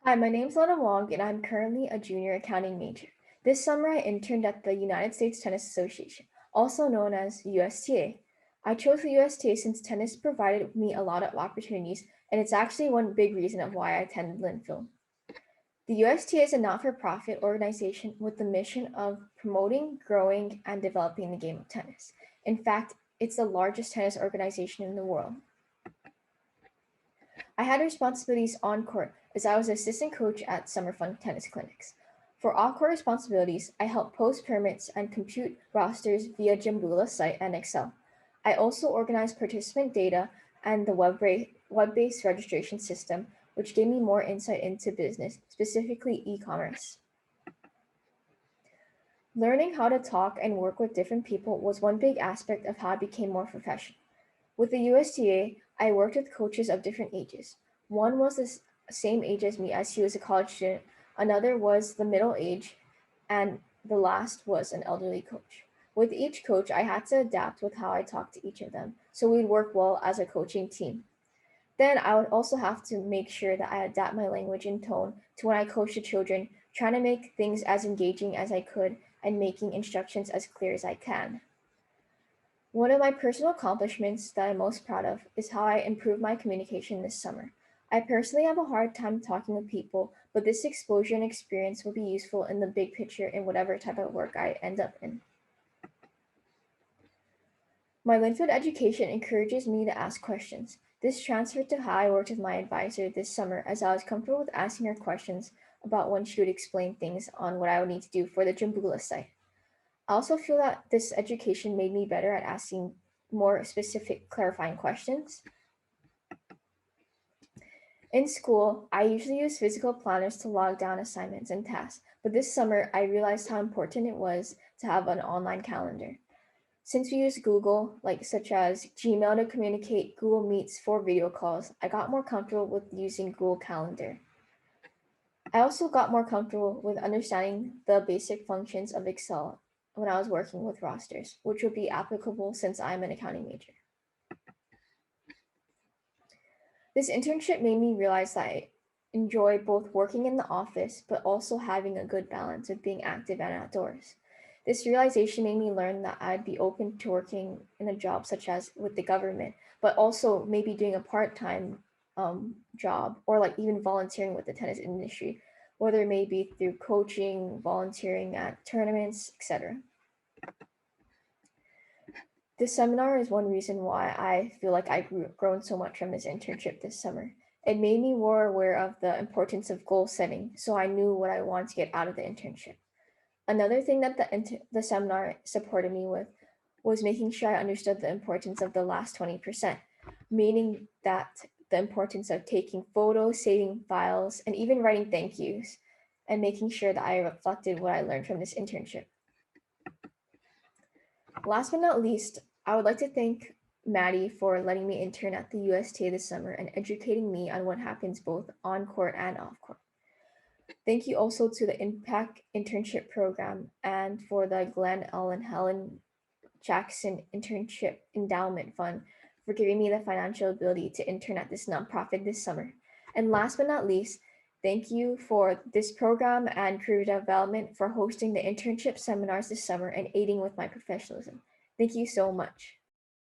Hi, my name's Allena Wong, and I'm currently a junior accounting major. This summer, I interned at the United States Tennis Association, also known as USTA. I chose the USTA since tennis provided me a lot of opportunities, and it's actually one big reason of why I attended Linfield. The USTA is a not-for-profit organization with the mission of promoting, growing, and developing the game of tennis. In fact, it's the largest tennis organization in the world. I had responsibilities on court as I was assistant coach at summer fun tennis clinics. For off-court responsibilities, I helped post permits and compute rosters via Jimbula site and Excel. I also organized participant data and the web-based registration system, which gave me more insight into business, specifically e-commerce. Learning how to talk and work with different people was one big aspect of how I became more professional. With the USTA, I worked with coaches of different ages. One was the same age as me as he was a college student, another was the middle age, and the last was an elderly coach. With each coach, I had to adapt with how I talked to each of them, so we'd work well as a coaching team. Then I would also have to make sure that I adapt my language and tone to when I coach the children, trying to make things as engaging as I could and making instructions as clear as I can. One of my personal accomplishments that I'm most proud of is how I improved my communication this summer. I personally have a hard time talking with people, but this exposure and experience will be useful in the big picture in whatever type of work I end up in. My Linfield education encourages me to ask questions. This transferred to how I worked with my advisor this summer as I was comfortable with asking her questions about when she would explain things on what I would need to do for the Jimbula site. I also feel that this education made me better at asking more specific, clarifying questions. In school, I usually use physical planners to log down assignments and tasks, but this summer I realized how important it was to have an online calendar. Since we use Google, such as Gmail to communicate, Google Meets for video calls, I got more comfortable with using Google Calendar. I also got more comfortable with understanding the basic functions of Excel when I was working with rosters, which would be applicable since I'm an accounting major. This internship made me realize that I enjoy both working in the office, but also having a good balance of being active and outdoors. This realization made me learn that I'd be open to working in a job such as with the government, but also maybe doing a part-time job or even volunteering with the tennis industry, whether it may be through coaching, volunteering at tournaments, etc. This seminar is one reason why I feel like I've grown so much from this internship this summer. It made me more aware of the importance of goal setting, so I knew what I wanted to get out of the internship. Another thing that the seminar supported me with was making sure I understood the importance of the last 20%, meaning that the importance of taking photos, saving files, and even writing thank yous, and making sure that I reflected what I learned from this internship. Last but not least, I would like to thank Maddie for letting me intern at the USTA this summer and educating me on what happens both on court and off court. Thank you also to the Impact Internship Program and for the Glenn L. and Helen Jackson Internship Endowment Fund for giving me the financial ability to intern at this nonprofit this summer. And last but not least, thank you for this program and career development for hosting the internship seminars this summer and aiding with my professionalism. Thank you so much.